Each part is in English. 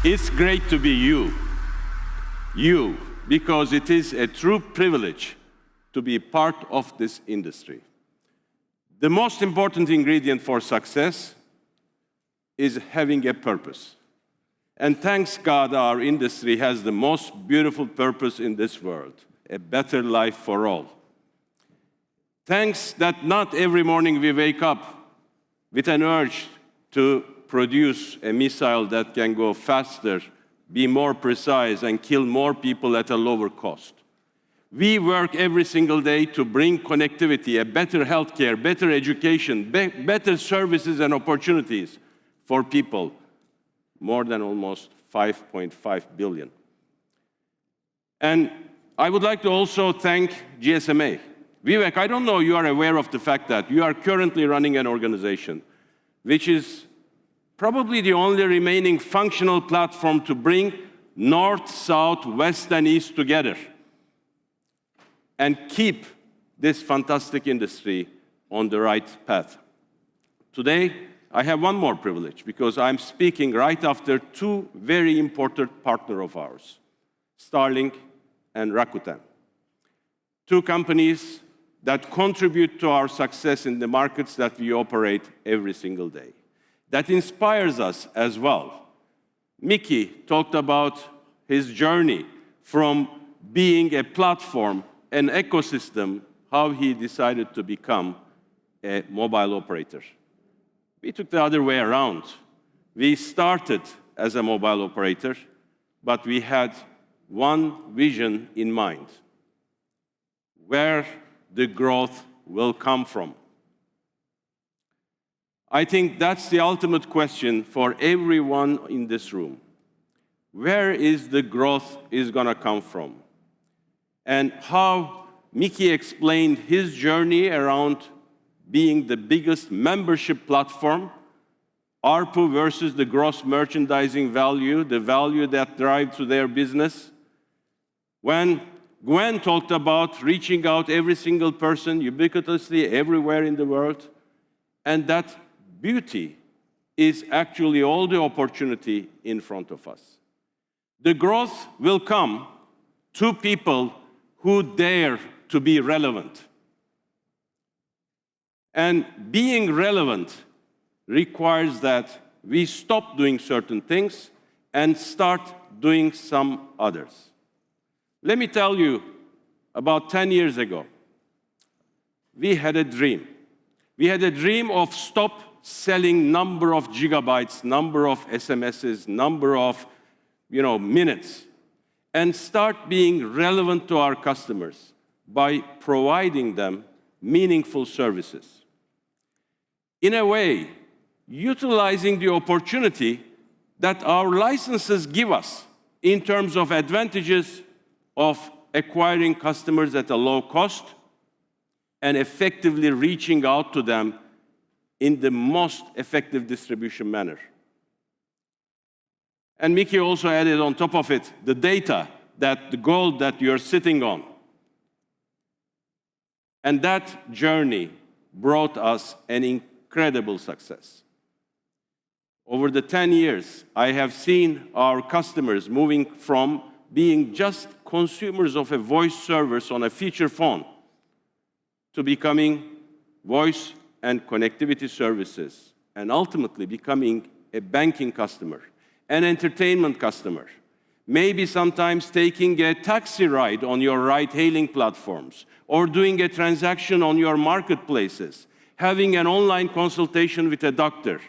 It's great to be you, because it is a true privilege to be part of this industry. The most important ingredient for success is having a purpose. And thanks God, our industry has the most beautiful purpose in this world, a better life for all. Thanks that not every morning we wake up with an urge to produce a missile that can go faster, be more precise, and kill more people at a lower cost. We work every single day to bring connectivity, a better healthcare, better education, better services and opportunities for people, more than almost 5.5 billion. And I would like to also thank GSMA. Vivek, I don't know you are aware of the fact that you are currently running an organization which is probably the only remaining functional platform to bring North, South, West, and East together and keep this fantastic industry on the right path. Today, I have one more privilege because I'm speaking right after two very important partners of ours, Starlink and Rakuten. Two companies that contribute to our success in the markets that we operate every single day. That inspires us as well. Mickey talked about his journey from being a platform, an ecosystem, how he decided to become a mobile operator. We took the other way around. We started as a mobile operator, but we had one vision in mind: where the growth will come from. I think that's the ultimate question for everyone in this room. Where is the growth gonna come from? And how Mickey explained his journey around being the biggest membership platform, ARPU versus the gross merchandising value, the value that drives to their business. When Gwen talked about reaching out every single person ubiquitously everywhere in the world, and that beauty is actually all the opportunity in front of us. The growth will come to people who dare to be relevant. And being relevant requires that we stop doing certain things and start doing some others. Let me tell you, about 10 years ago, we had a dream. We had a dream of stop selling number of gigabytes, number of SMSs, number of minutes, and start being relevant to our customers by providing them meaningful services. In a way, utilizing the opportunity that our licenses give us in terms of advantages of acquiring customers at a low cost and effectively reaching out to them in the most effective distribution manner. And Mickey also added on top of it the data, the gold that you're sitting on. And that journey brought us an incredible success. Over the 10 years, I have seen our customers moving from being just consumers of a voice service on a feature phone to becoming voice and connectivity services, and ultimately becoming a banking customer, an entertainment customer, maybe sometimes taking a taxi ride on your ride-hailing platforms, or doing a transaction on your marketplaces, having an online consultation with a doctor,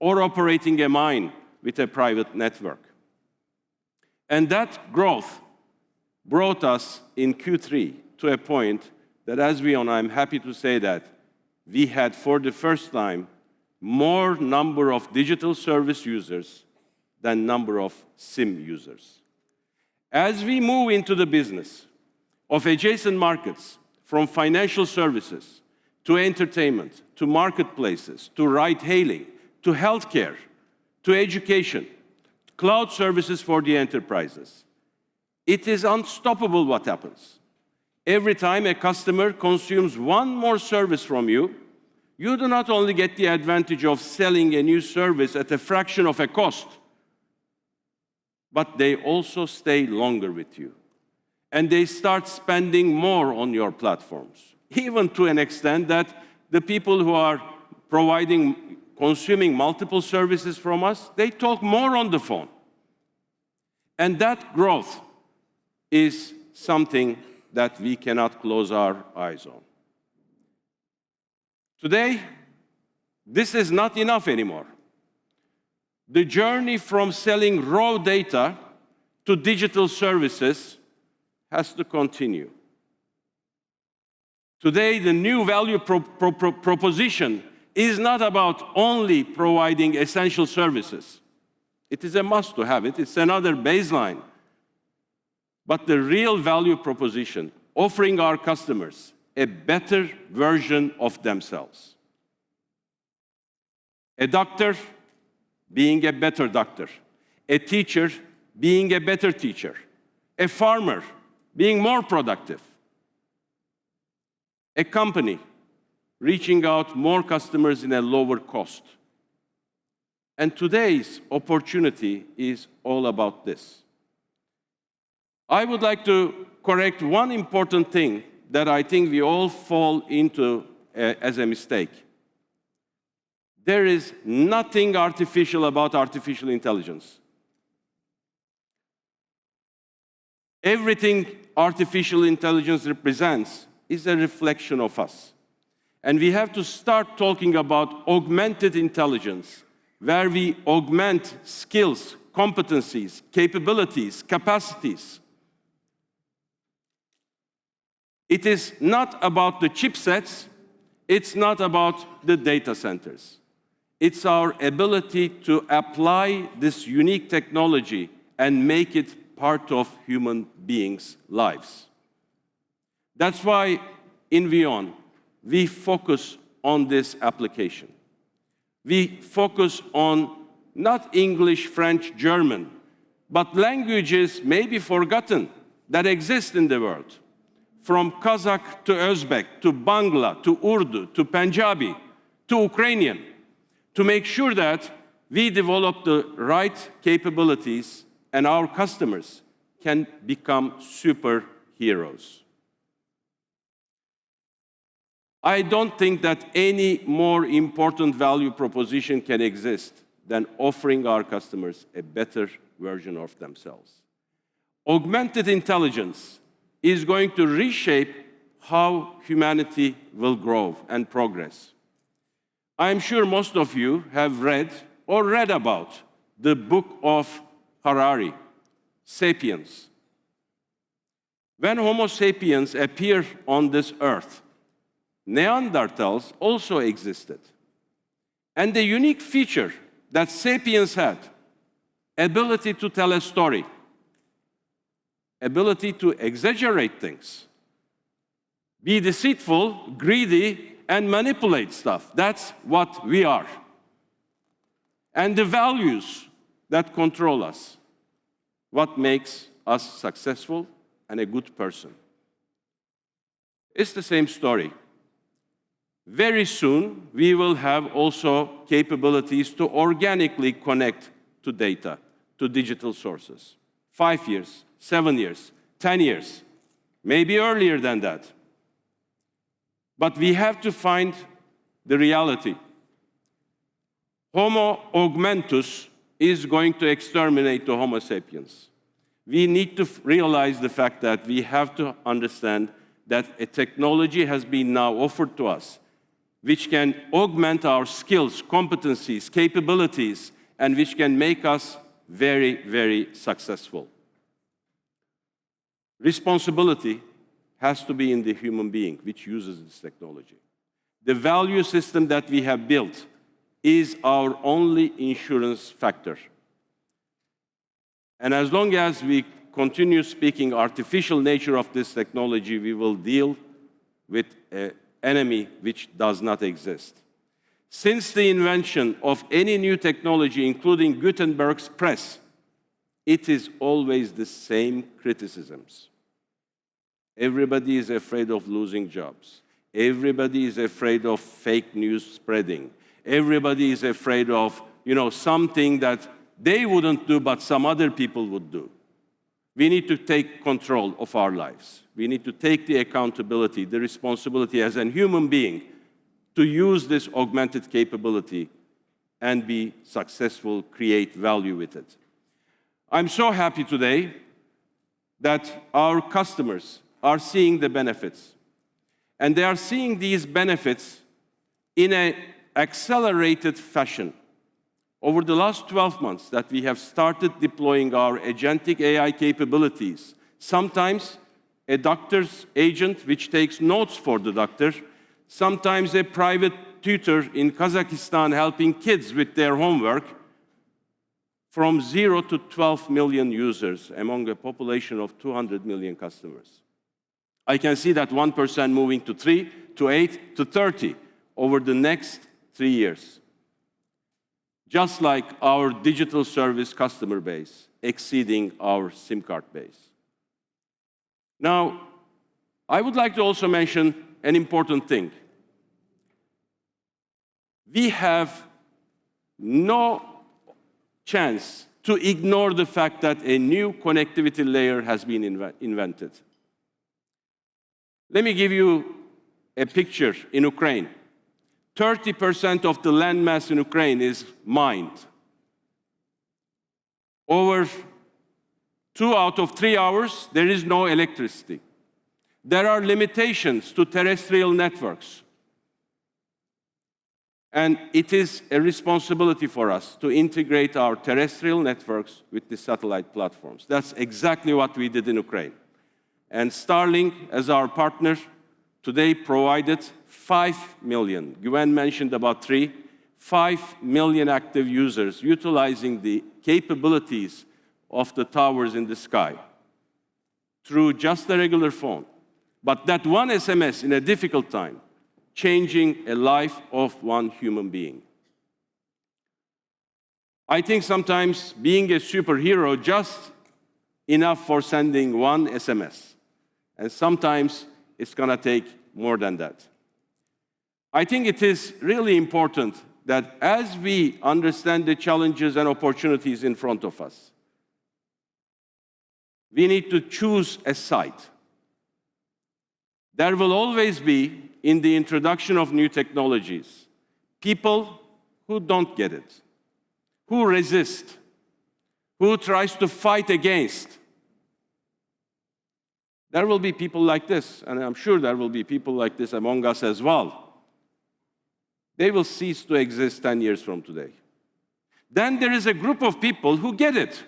or operating a mine with a private network. And that growth brought us in Q3 to a point that as VEON, I'm happy to say that we had, for the first time, more number of digital service users than number of SIM users. As we move into the business of adjacent markets, from financial services to entertainment, to marketplaces, to ride-hailing, to healthcare, to education, cloud services for the enterprises, it is unstoppable what happens. Every time a customer consumes one more service from you, you do not only get the advantage of selling a new service at a fraction of a cost, but they also stay longer with you. And they start spending more on your platforms, even to an extent that the people who are consuming multiple services from us, they talk more on the phone. And that growth is something that we cannot close our eyes on. Today, this is not enough anymore. The journey from selling raw data to digital services has to continue. Today, the new value proposition is not about only providing essential services. It is a must to have it. It's another baseline. But the real value proposition, offering our customers a better version of themselves. A doctor being a better doctor. A teacher being a better teacher. A farmer being more productive. A company reaching out more customers in a lower cost. And today's opportunity is all about this. I would like to correct one important thing that I think we all fall into as a mistake. There is nothing artificial about artificial intelligence. Everything artificial intelligence represents is a reflection of us. And we have to start talking about augmented intelligence, where we augment skills, competencies, capabilities, capacities. It is not about the chipsets, it's not about the data centers. It's our ability to apply this unique technology and make it part of human beings' lives. That's why in VEON, we focus on this application. We focus on not English, French, German, but languages maybe forgotten that exist in the world. From Kazakh to Uzbek, to Bangla, to Urdu, to Punjabi, to Ukrainian, to make sure that we develop the right capabilities and our customers can become superheroes. I don't think that any more important value proposition can exist than offering our customers a better version of themselves. Augmented intelligence is going to reshape how humanity will grow and progress. I'm sure most of you have read or read about the book of Harari, Sapiens. When Homo sapiens appeared on this earth, Neanderthals also existed. And the unique feature that sapiens had, ability to tell a story, ability to exaggerate things, be deceitful, greedy, and manipulate stuff. That's what we are. And the values that control us, what makes us successful and a good person. It's the same story. Very soon, we will have also capabilities to organically connect to data, to digital sources. 5 years, 7 years, 10 years, maybe earlier than that. But we have to find the reality. Homo augmentus is going to exterminate the Homo sapiens. We need to realize the fact that we have to understand that a technology has been now offered to us which can augment our skills, competencies, capabilities, and which can make us very, very successful. Responsibility has to be in the human being which uses this technology. The value system that we have built is our only insurance factor. And as long as we continue speaking artificial nature of this technology, we will deal with an enemy which does not exist. Since the invention of any new technology, including Gutenberg's press, it is always the same criticisms. Everybody is afraid of losing jobs. Everybody is afraid of fake news spreading. Everybody is afraid of, something that they wouldn't do, but some other people would do. We need to take control of our lives. We need to take the accountability, the responsibility as a human being to use this augmented capability and be successful, create value with it. I'm so happy today that our customers are seeing the benefits. And they are seeing these benefits in an accelerated fashion. Over the last 12 months that we have started deploying our agentic AI capabilities, sometimes a doctor's agent which takes notes for the doctor, sometimes a private tutor in Kazakhstan helping kids with their homework, from 0 to 12 million users among a population of 200 million customers. I can see that 1% moving to 3, to 8, to 30 over the next 3 years. Just like our digital service customer base exceeding our SIM card base. Now, I would like to also mention an important thing. We have no chance to ignore the fact that a new connectivity layer has been invented. Let me give you a picture in Ukraine. 30% of the landmass in Ukraine is mined. Over 2 out of 3 hours, there is no electricity. There are limitations to terrestrial networks. And it is a responsibility for us to integrate our terrestrial networks with the satellite platforms. That's exactly what we did in Ukraine. And Starlink, as our partner, today provided 5 million. Gwen mentioned about 3. 5 million active users utilizing the capabilities of the towers in the sky through just a regular phone. But that one SMS in a difficult time, changing a life of one human being. I think sometimes being a superhero just enough for sending one SMS. And sometimes it's going to take more than that. I think it is really important that as we understand the challenges and opportunities in front of us, we need to choose a side. There will always be, in the introduction of new technologies, people who don't get it, who resist, who tries to fight against. There will be people like this, and I'm sure there will be people like this among us as well. They will cease to exist 10 years from today. Then there is a group of people who get it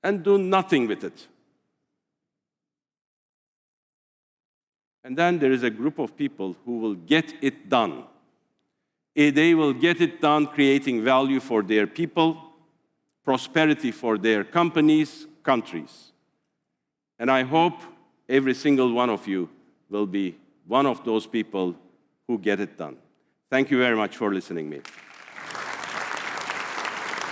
and do nothing with it. And then there is a group of people who will get it done. They will get it done creating value for their people, prosperity for their companies, countries. And I hope every single one of you will be one of those people who get it done. Thank you very much for listening to me.